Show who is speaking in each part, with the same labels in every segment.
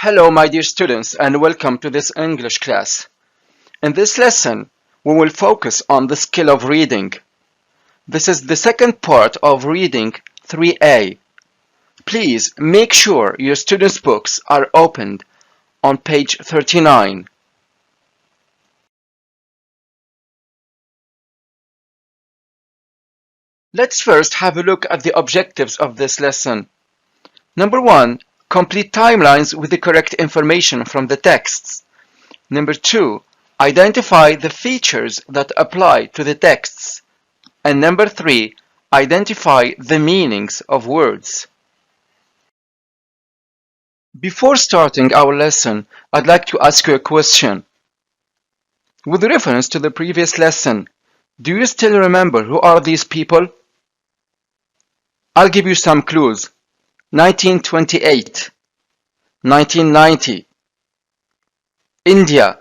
Speaker 1: Hello my dear students and welcome to this English class. In this lesson, we will focus on the skill of reading. This is the second part of reading 3A. Please make sure your students' books are opened on page 39. Let's first have a look at the objectives of this lesson. Number 1. Complete timelines with the correct information from the texts. Number 2. Identify the features that apply to the texts. And number 3. Identify the meanings of words. Before starting our lesson, I'd like to ask you a question. With reference to the previous lesson, do you still remember who are these people? I'll give you some clues. 1928, 1990, India,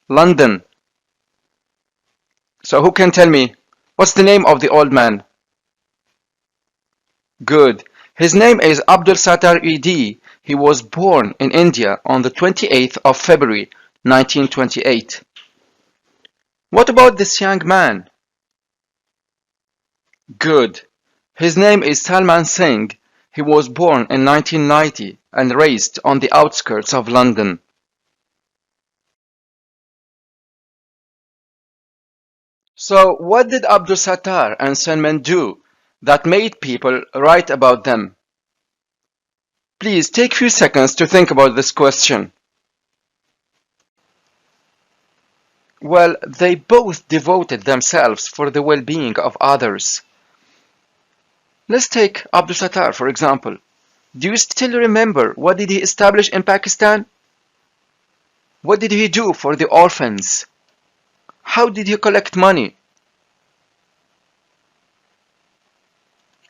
Speaker 1: London. So who can tell me, what's the name of the old man? Good. His name is Abdul Sattar Ed. He was born in India on the 28th of February, 1928. What about this young man? Good. His name is Salman Singh. He was born in 1990 and raised on the outskirts of London. So what did Abdul Sattar and Salman do that made people write about them? Please take a few seconds to think about this question. Well, they both devoted themselves for the well-being of others. Let's take Abdul Sattar, for example. Do you still remember what did he establish in Pakistan? What did he do for the orphans? How did he collect money?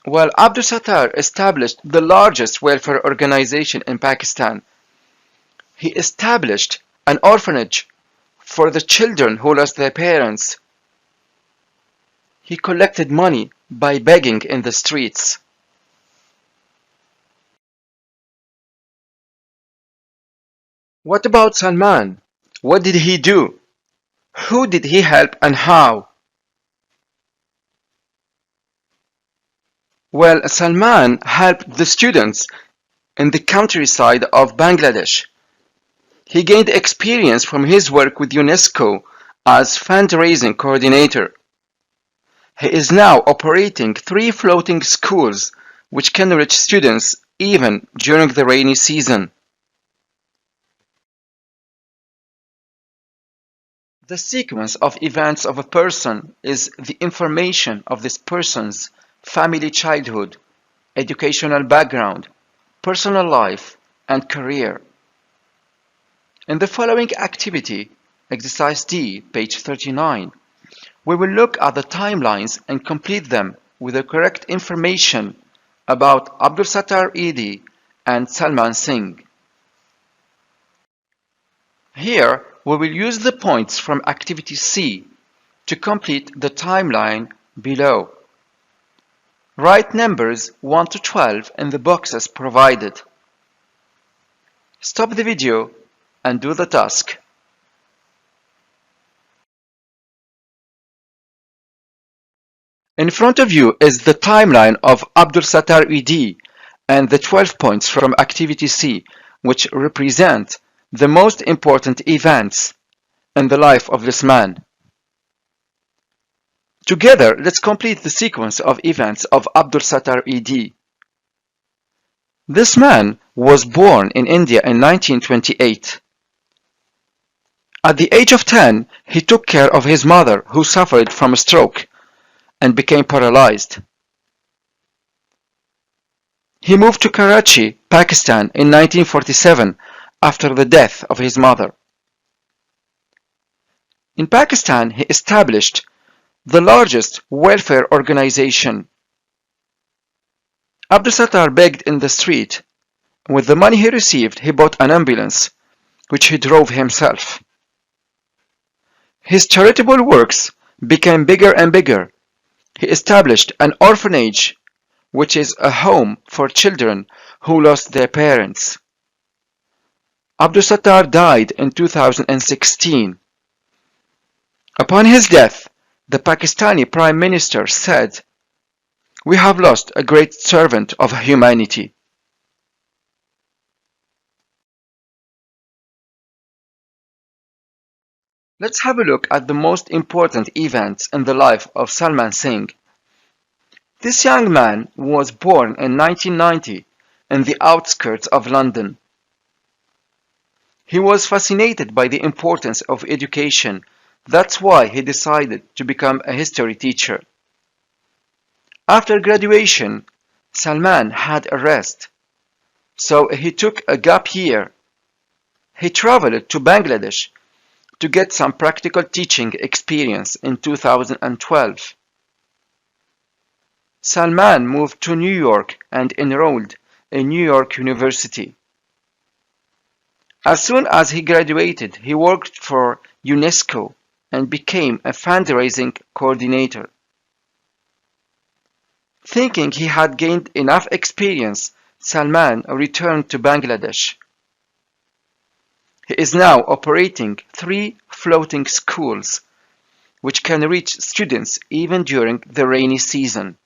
Speaker 1: Well, Abdul Sattar established the largest welfare organization in Pakistan. He established an orphanage for the children who lost their parents. He collected money by begging in the streets. What about Salman? What did he do? Who did he help and how? Well, Salman helped the students in the countryside of Bangladesh. He gained experience from his work with UNESCO as fundraising coordinator. He is now operating 3 floating schools which can reach students even during the rainy season. The sequence of events of a person is the information of this person's family, childhood, educational background, personal life, and career. In the following activity, exercise D, page 39, we will look at the timelines and complete them with the correct information about Abdul Sattar Ed and Salman Singh. Here, we will use the points from activity C to complete the timeline below. Write numbers 1 to 12 in the boxes provided. Stop the video and do the task. In front of you is the timeline of Abdul Sattar Ed and the 12 points from activity C, which represent the most important events in the life of this man. Together, let's complete the sequence of events of Abdul Sattar Ed. This man was born in India in 1928. At the age of 10, he took care of his mother who suffered from a stroke and became paralyzed. He moved to Karachi, Pakistan in 1947 after the death of his mother. In Pakistan, he established the largest welfare organization. Abdul Sattar begged in the street. With the money he received, he bought an ambulance, which he drove himself. His charitable works became bigger and bigger. He established an orphanage, which is a home for children who lost their parents. Abdul Sattar died in 2016. Upon his death, the Pakistani Prime Minister said, "We have lost a great servant of humanity." Let's have a look at the most important events in the life of Salman Singh. This young man was born in 1990 in the outskirts of London. He was fascinated by the importance of education. That's why he decided to become a history teacher. After graduation, Salman had a rest, so he took a gap year. He traveled to Bangladesh to get some practical teaching experience in 2012. Salman moved to New York and enrolled in New York University. As soon as he graduated, he worked for UNESCO and became a fundraising coordinator. Thinking he had gained enough experience, Salman returned to Bangladesh. He is now operating 3 floating schools, which can reach students even during the rainy season.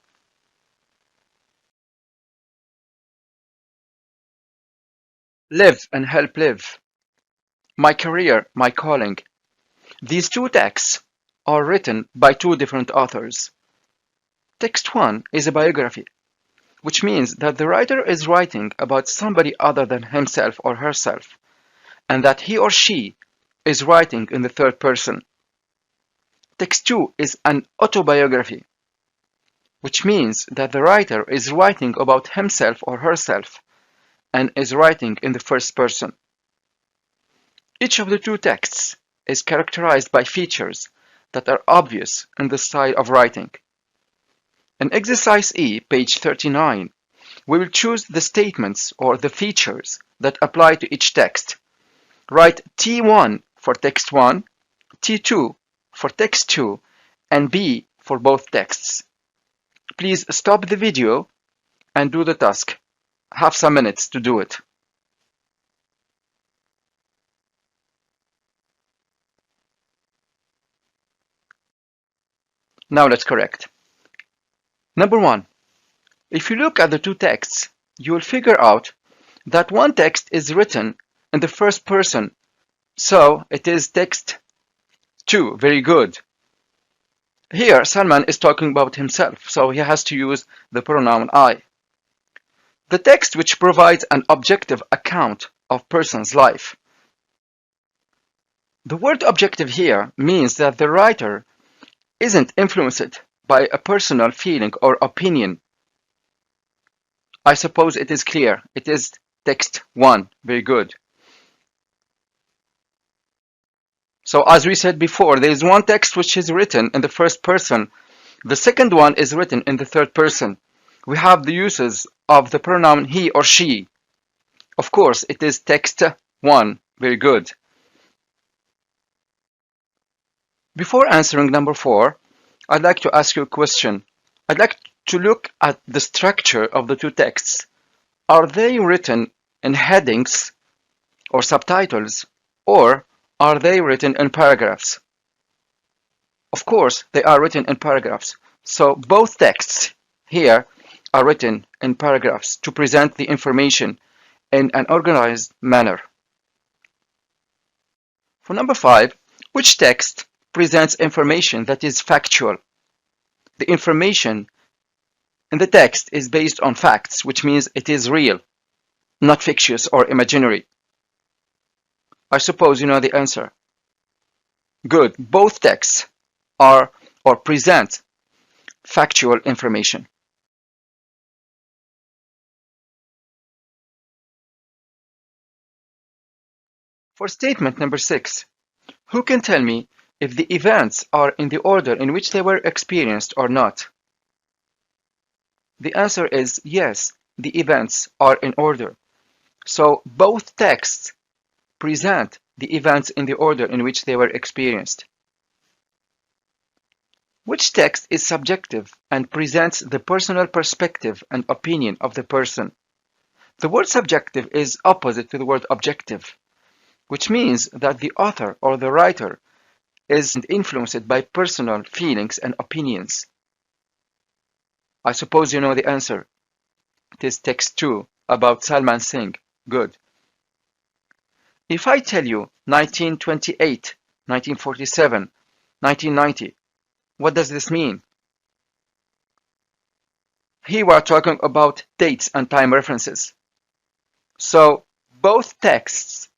Speaker 1: Live and help live. My career, my calling. These 2 texts are written by 2 different authors. Text 1 is a biography, which means that the writer is writing about somebody other than himself or herself, and that he or she is writing in the third person. Text 2 is an autobiography, which means that the writer is writing about himself or herself and is writing in the first person. Each of the 2 texts is characterized by features that are obvious in the style of writing. In exercise E, page 39, we will choose the statements or the features that apply to each text. Write T1 for text 1, T2 for text 2, and B for both texts. Please stop the video and do the task. Have some minutes to do it. Now let's correct. Number 1. If you look at the 2 texts, you will figure out that one text is written in the first person, so it is text 2. Very good. Here, Salman is talking about himself, so he has to use the pronoun I. The text which provides an objective account of person's life. The word objective here means that the writer isn't influenced by a personal feeling or opinion. I suppose it is clear. It is text 1. Very good. So as we said before, there is one text which is written in the first person. The second one is written in the third person. We have the uses of the pronoun he or she. Of course, it is text 1. Very good. Before answering number 4, I'd like to ask you a question. I'd like to look at the structure of the 2 texts. Are they written in headings or subtitles, or are they written in paragraphs? Of course, they are written in paragraphs. So both texts here are written in paragraphs to present the information in an organized manner. For number 5, which text presents information that is factual? The information in the text is based on facts, which means it is real, not fictitious or imaginary. I suppose you know the answer. Good. Both texts are or present factual information. For statement number 6, who can tell me if the events are in the order in which they were experienced or not? The answer is yes, the events are in order. So both texts present the events in the order in which they were experienced. Which text is subjective and presents the personal perspective and opinion of the person? The word subjective is opposite to the word objective. which means that the author or the writer is influenced by personal feelings and opinions. I suppose you know the answer. It is text 2 about Salman Singh. Good. If I tell you 1928, 1947, 1990, what does this mean? Here we are talking about dates and time references. So both texts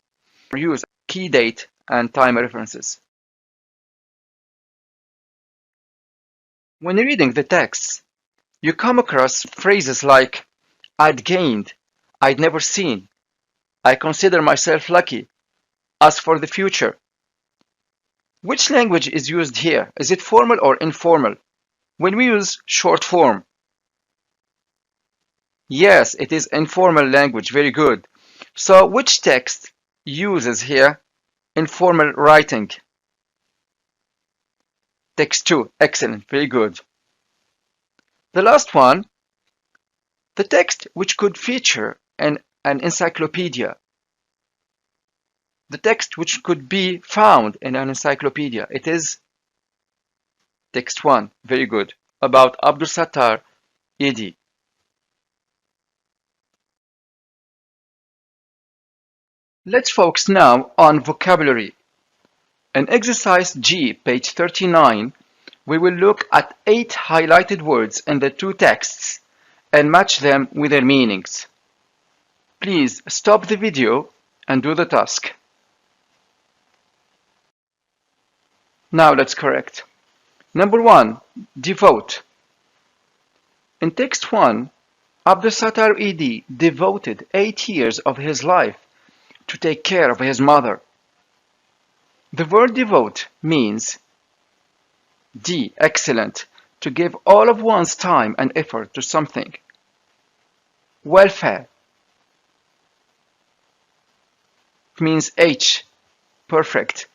Speaker 1: use key date and time references. When reading the texts, you come across phrases like I'd gained, I'd never seen, I consider myself lucky, as for the future. Which language is used here? Is it formal or informal? When we use short form, yes, it is informal language. Very good. So which text uses here informal writing? Text 2. Excellent. Very good. The last one, the text which could feature an encyclopedia. The text which could be found in an encyclopedia. It is text 1. Very good. About Abdul Sattar Edi. Let's focus now on vocabulary. In exercise G, page 39, we will look at 8 highlighted words in the two texts and match them with their meanings. Please stop the video and do the task. Now let's correct. Number 1, devote. In text 1, Abdul Sattar Edi devoted 8 years of his life to take care of his mother. The word devote means D. Excellent. To give all of one's time and effort to something. Welfare. It means H. Perfect.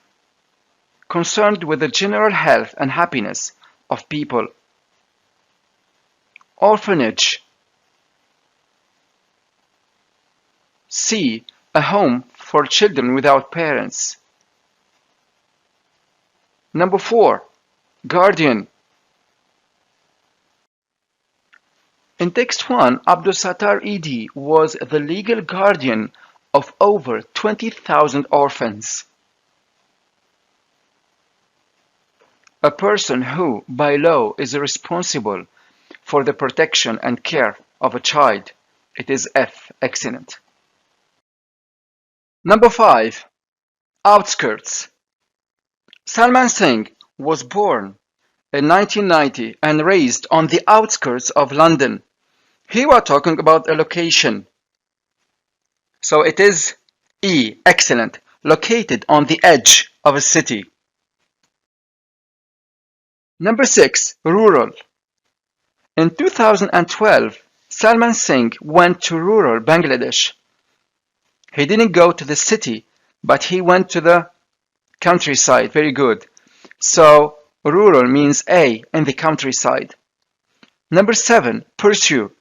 Speaker 1: Concerned with the general health and happiness of people. Orphanage. C. A home for children without parents. Number 4. Guardian. In text 1, Abdul Sattar Edi was the legal guardian of over 20,000 orphans. A person who, by law, is responsible for the protection and care of a child. It is F. Excellent. Number 5. Outskirts. Salman Singh was born in 1990 and raised on the outskirts of London. Here we are talking about a location. So it is E. Excellent. Located on the edge of a city. Number 6. Rural. In 2012, Salman Singh went to rural Bangladesh. He didn't go to the city, but he went to the countryside. Very good. So rural means A, in the countryside. Number 7. Pursue.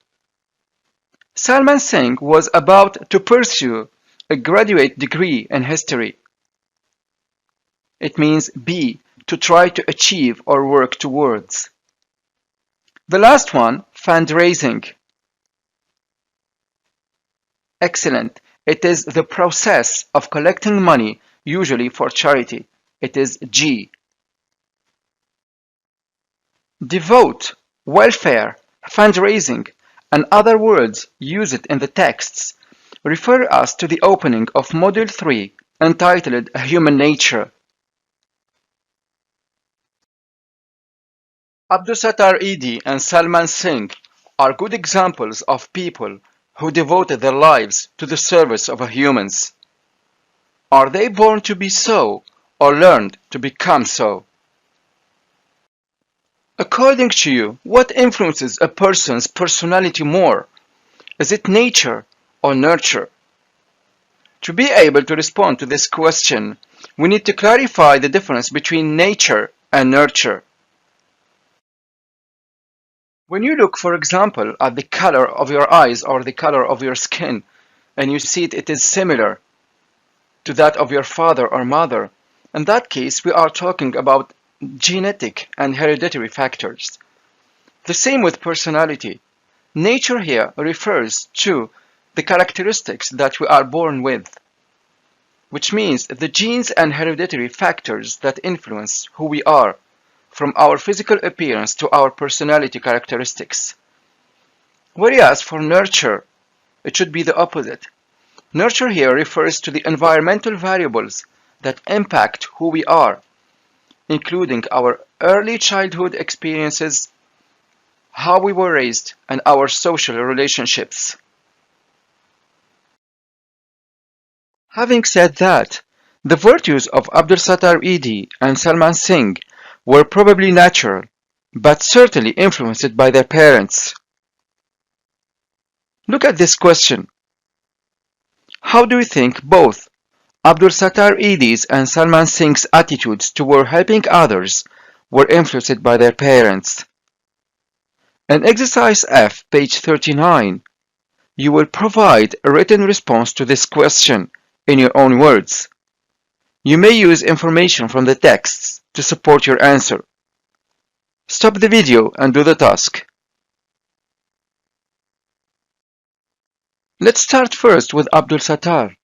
Speaker 1: Salman Singh was about to pursue a graduate degree in history. It means B, to try to achieve or work towards. The last one, fundraising. Excellent. It is the process of collecting money, usually for charity. It is G. Devote, welfare, fundraising, and other words used in the texts refer us to the opening of Module 3 entitled Human Nature. Abdul Sattar Edi and Salman Singh are good examples of people who devoted their lives to the service of humans. Are they born to be so or learned to become so? According to you, what influences a person's personality more? Is it nature or nurture? To be able to respond to this question, we need to clarify the difference between nature and nurture. When you look, for example, at the color of your eyes or the color of your skin, and you see it is similar, to that of your father or mother. In that case, we are talking about genetic and hereditary factors. The same with personality. Nature here refers to the characteristics that we are born with, which means the genes and hereditary factors that influence who we are, from our physical appearance to our personality characteristics. Whereas for nurture, it should be the opposite. Nurture here refers to the environmental variables that impact who we are, including our early childhood experiences, how we were raised, and our social relationships. Having said that, the virtues of Abdul Sattar Edi and Salman Singh were probably natural, but certainly influenced by their parents. Look at this question. How do you think both Abdul Sattar Edi's and Salman Singh's attitudes toward helping others were influenced by their parents? In exercise F, page 39, you will provide a written response to this question in your own words. You may use information from the texts to support your answer. Stop the video and do the task. Let's start first with Abdul Sattar.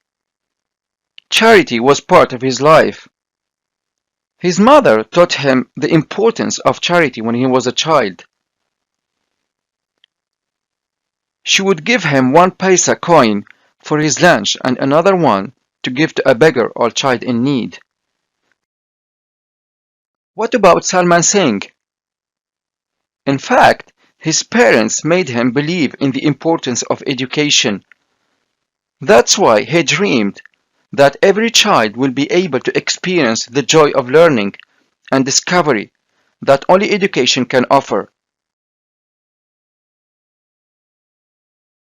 Speaker 1: Charity was part of his life. His mother taught him the importance of charity when he was a child. She would give him 1 paisa coin for his lunch and another one to give to a beggar or child in need. What about Salman Singh? In fact, his parents made him believe in the importance of education. That's why he dreamed that every child will be able to experience the joy of learning and discovery that only education can offer.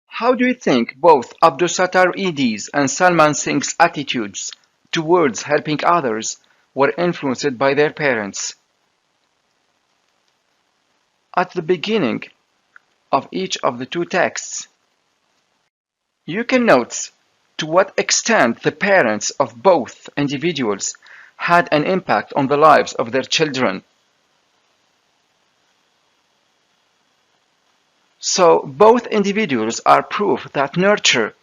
Speaker 1: How do you think both Abdul Sattar Edi's and Salman Singh's attitudes towards helping others were influenced by their parents? At the beginning of each of the two texts, you can note to what extent the parents of both individuals had an impact on the lives of their children. So both individuals are proof that nurture,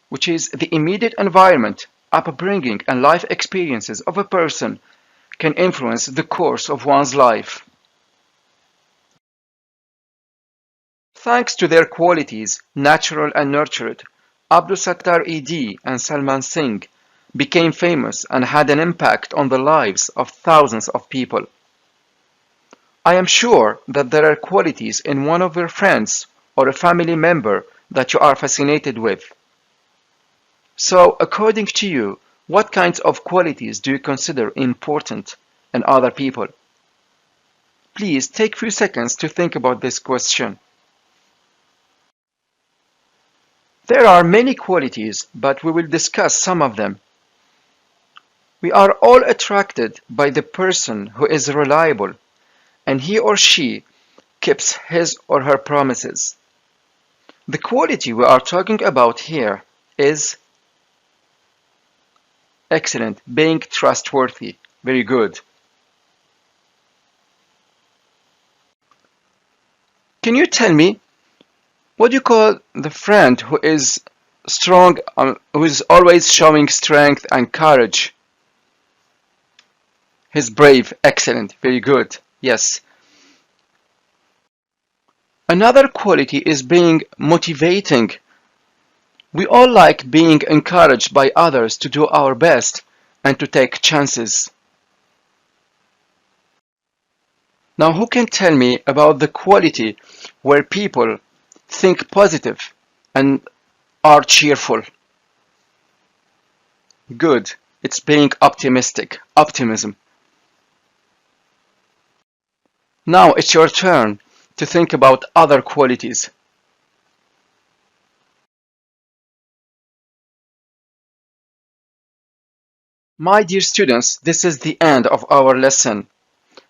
Speaker 1: which is the immediate environment, upbringing, and life experiences of a person, can influence the course of one's life. Thanks to their qualities, natural and nurtured, Abdul Sattar Edi and Salman Singh became famous and had an impact on the lives of thousands of people. I am sure that there are qualities in one of your friends or a family member that you are fascinated with. So, according to you, what kinds of qualities do you consider important in other people? Please take a few seconds to think about this question. There are many qualities, but we will discuss some of them. We are all attracted by the person who is reliable, and he or she keeps his or her promises. The quality we are talking about here is excellent, being trustworthy. Very good. Can you tell me what do you call the friend who is strong, who is always showing strength and courage? He's brave. Excellent. Very good. Yes. Another quality is being motivating. We all like being encouraged by others to do our best and to take chances. Now, who can tell me about the quality where people think positive and are cheerful? Good. It's being optimistic. Optimism. Now it's your turn to think about other qualities. My dear students, this is the end of our lesson.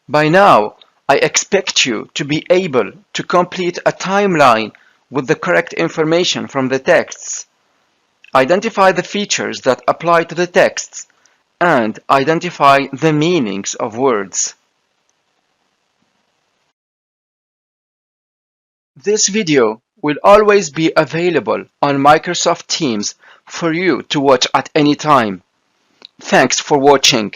Speaker 1: By now, I expect you to be able to complete a timeline with the correct information from the texts. Identify the features that apply to the texts, and identify the meanings of words. This video will always be available on Microsoft Teams for you to watch at any time. Thanks for watching.